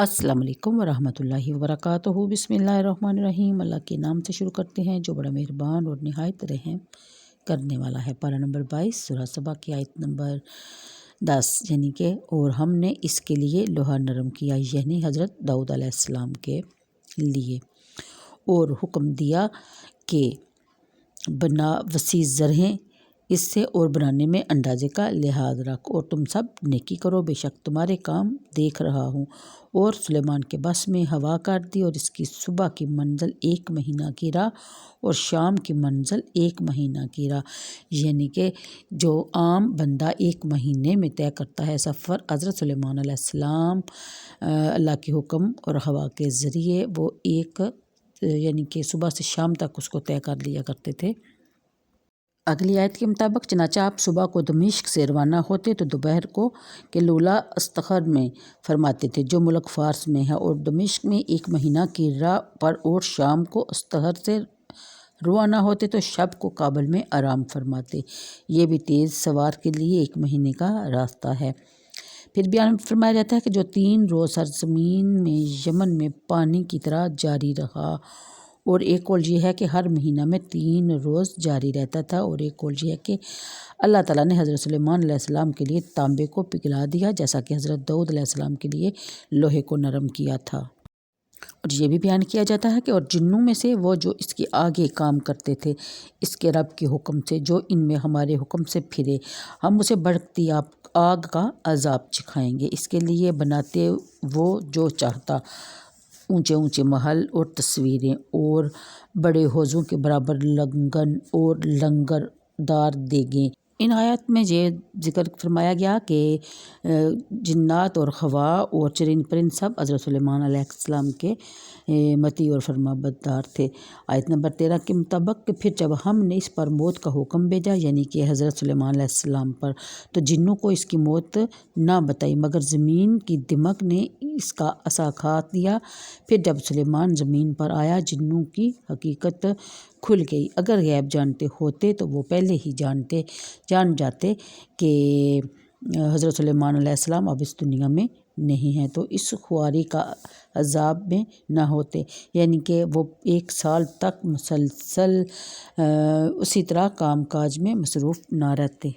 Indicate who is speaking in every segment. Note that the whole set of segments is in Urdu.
Speaker 1: السلام علیکم ورحمۃ اللہ وبرکاتہ۔ بسم اللہ الرحمن الرحیم۔ اللہ کے نام سے شروع کرتے ہیں جو بڑا مہربان اور نہایت رحم کرنے والا ہے۔ پارہ نمبر 22 سورہ سبا کی آیت نمبر 10، یعنی کہ اور ہم نے اس کے لیے لوہا نرم کیا، یعنی حضرت داؤد علیہ السلام کے لیے، اور حکم دیا کہ بنا وسیع زرہیں اس سے اور بنانے میں اندازے کا لحاظ رکھ، اور تم سب نیکی کرو، بے شک تمہارے کام دیکھ رہا ہوں۔ اور سلیمان کے بس میں ہوا کر دی، اور اس کی صبح کی منزل 1 مہینہ کی راہ اور شام کی منزل 1 مہینہ کی راہ، یعنی کہ جو عام بندہ 1 مہینے میں طے کرتا ہے سفر، حضرت سلیمان علیہ السلام اللہ کے حکم اور ہوا کے ذریعے وہ یعنی کہ صبح سے شام تک اس کو طے کر لیا کرتے تھے۔ اگلی آیت کے مطابق چنانچہ آپ صبح کو دمشق سے روانہ ہوتے تو دوپہر کو کلولا استخر میں فرماتے تھے جو ملک فارس میں ہے، اور دمشق میں 1 مہینہ کی راہ پر، اور شام کو استخر سے روانہ ہوتے تو شب کو کابل میں آرام فرماتے۔ یہ بھی تیز سوار کے لیے 1 مہینے کا راستہ ہے۔ پھر بیان فرمایا جاتا ہے کہ جو 3 روز سرزمین میں یمن میں پانی کی طرح جاری رہا، اور ایک قول یہ ہے کہ ہر مہینہ میں 3 روز جاری رہتا تھا، اور ایک قول یہ ہے کہ اللہ تعالیٰ نے حضرت سلیمان علیہ السلام کے لیے تانبے کو پگھلا دیا، جیسا کہ حضرت داؤد علیہ السلام کے لیے لوہے کو نرم کیا تھا۔ اور یہ بھی بیان کیا جاتا ہے کہ اور جنوں میں سے وہ جو اس کے آگے کام کرتے تھے اس کے رب کے حکم سے، جو ان میں ہمارے حکم سے پھرے، ہم اسے بھڑکتی آگ کا عذاب چکھائیں گے۔ اس کے لیے بناتے وہ جو چاہتا، اونچے اونچے محل اور تصویریں، اور بڑے حوضوں کے برابر لگن اور لنگر دار دیگیں۔ ان آیات میں یہ ذکر فرمایا گیا کہ جنات اور ہوا اور چرند پرند سب حضرت سلیمان علیہ السلام کے مطیع اور فرما بردار تھے۔ آیت نمبر 13 کے مطابق کہ پھر جب ہم نے اس پر موت کا حکم بھیجا، یعنی کہ حضرت سلیمان علیہ السلام پر، تو جنوں کو اس کی موت نہ بتائی، مگر زمین کی دمک نے اس کا عصا کھا دیا۔ پھر جب سلیمان زمین پر آیا، جنوں کی حقیقت کھل گئی۔ اگر غیب جانتے ہوتے تو وہ پہلے ہی جان جاتے کہ حضرت سلیمان علیہ السلام اب اس دنیا میں نہیں ہیں، تو اس خواری کا عذاب میں نہ ہوتے، یعنی کہ وہ 1 سال تک مسلسل اسی طرح کام کاج میں مصروف نہ رہتے۔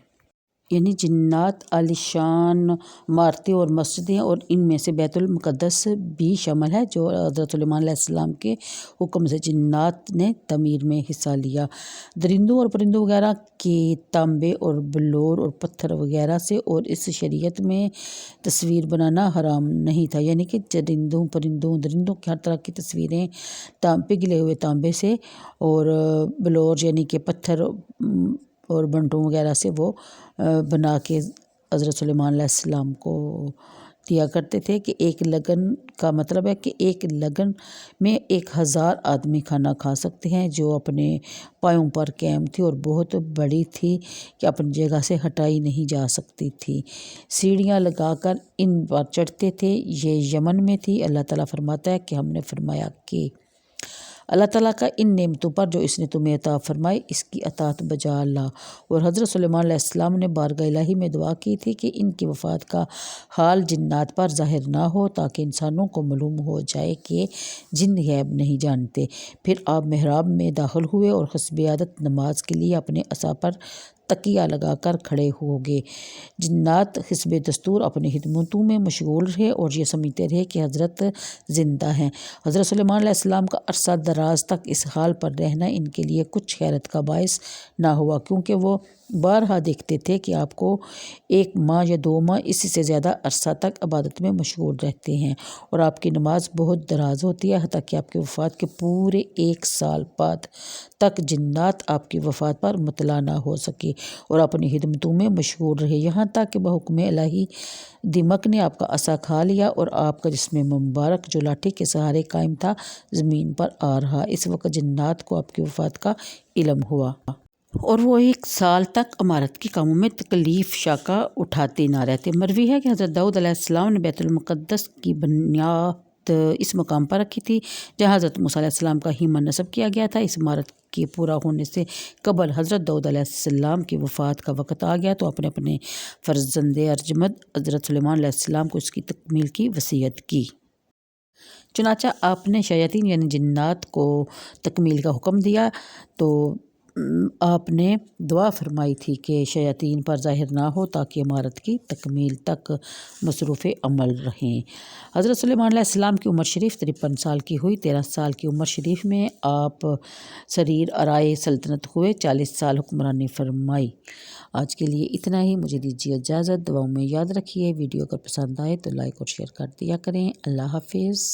Speaker 1: یعنی جنات عالیشان عمارتیں اور مسجدیں، اور ان میں سے بیت المقدس بھی شامل ہے جو حضرت سلیمان علیہ السلام کے حکم سے جنات نے تعمیر میں حصہ لیا۔ درندوں اور پرندوں وغیرہ کے تانبے اور بلور اور پتھر وغیرہ سے، اور اس شریعت میں تصویر بنانا حرام نہیں تھا، یعنی کہ چرندوں پرندوں درندوں کی ہر طرح کی تصویریں پگھلے ہوئے تانبے سے اور بلور یعنی کہ پتھر اور بنٹوں وغیرہ سے وہ بنا کے حضرت سلیمان علیہ السلام کو دیا کرتے تھے۔ کہ 1 لگن کا مطلب ہے کہ 1 لگن میں 1000 آدمی کھانا کھا سکتے ہیں، جو اپنے پایوں پر قائم تھی اور بہت بڑی تھی کہ اپنی جگہ سے ہٹائی نہیں جا سکتی تھی، سیڑھیاں لگا کر ان پر چڑھتے تھے۔ یہ یمن میں تھی۔ اللہ تعالیٰ فرماتا ہے کہ ہم نے فرمایا کہ اللہ تعالیٰ کا ان نعمتوں پر جو اس نے تمہیں عطا فرمائی اس کی اطاعت بجا لا۔ اور حضرت سلیمان علیہ السلام نے بارگاہ الہی میں دعا کی تھی کہ ان کی وفات کا حال جنات پر ظاہر نہ ہو، تاکہ انسانوں کو معلوم ہو جائے کہ جن غیب نہیں جانتے۔ پھر آپ محراب میں داخل ہوئے اور حسب عادت نماز کے لیے اپنے عصا پر تکیہ لگا کر کھڑے ہو گئے۔ جنات حسب دستور اپنی خدمتوں میں مشغول رہے اور یہ سمجھتے رہے کہ حضرت زندہ ہیں۔ حضرت سلیمان علیہ السلام کا عرصہ دراز تک اس حال پر رہنا ان کے لیے کچھ حیرت کا باعث نہ ہوا، کیونکہ وہ بارہا دیکھتے تھے کہ آپ کو 1 ماہ یا 2 ماہ اس سے زیادہ عرصہ تک عبادت میں مشغول رہتے ہیں، اور آپ کی نماز بہت دراز ہوتی ہے، حتیٰ کہ آپ کی وفات کے پورے 1 سال بعد تک جنات آپ کی وفات پر مطلع نہ ہو سکے اور اپنی خدمتوں میں مشغول رہے، یہاں تک کہ بحکم الہی دمک نے آپ کا عصا کھا لیا اور آپ کا جسم مبارک جو لاٹھی کے سہارے قائم تھا زمین پر آ رہا۔ اس وقت جنات کو آپ کی وفات کا علم ہوا، اور وہ 1 سال تک عمارت کے کاموں میں تکلیف شاقہ اٹھاتے نہ رہتے۔ مروی ہے کہ حضرت داؤد علیہ السلام نے بیت المقدس کی بنیاد اس مقام پر رکھی تھی جہاں حضرت موسیٰ علیہ السلام کا ایمان نصب کیا گیا تھا۔ اس عمارت کے پورا ہونے سے قبل حضرت داؤد علیہ السلام کی وفات کا وقت آ گیا تو اپنے فرزند ارجمند حضرت سلیمان علیہ السلام کو اس کی تکمیل کی وصیت کی۔ چنانچہ آپ نے شیاطین یعنی جنات کو تکمیل کا حکم دیا تو آپ نے دعا فرمائی تھی کہ شیاطین پر ظاہر نہ ہو تاکہ عمارت کی تکمیل تک مصروف عمل رہیں۔ حضرت سلیمان علیہ السلام کی عمر شریف 53 سال کی ہوئی۔ 13 سال کی عمر شریف میں آپ سریر آرائے سلطنت ہوئے، 40 سال حکمرانی فرمائی۔ آج کے لیے اتنا ہی، مجھے دیجیے اجازت، دعاؤں میں یاد رکھیے۔ ویڈیو اگر پسند آئے تو لائک اور شیئر کر دیا کریں۔ اللہ حافظ۔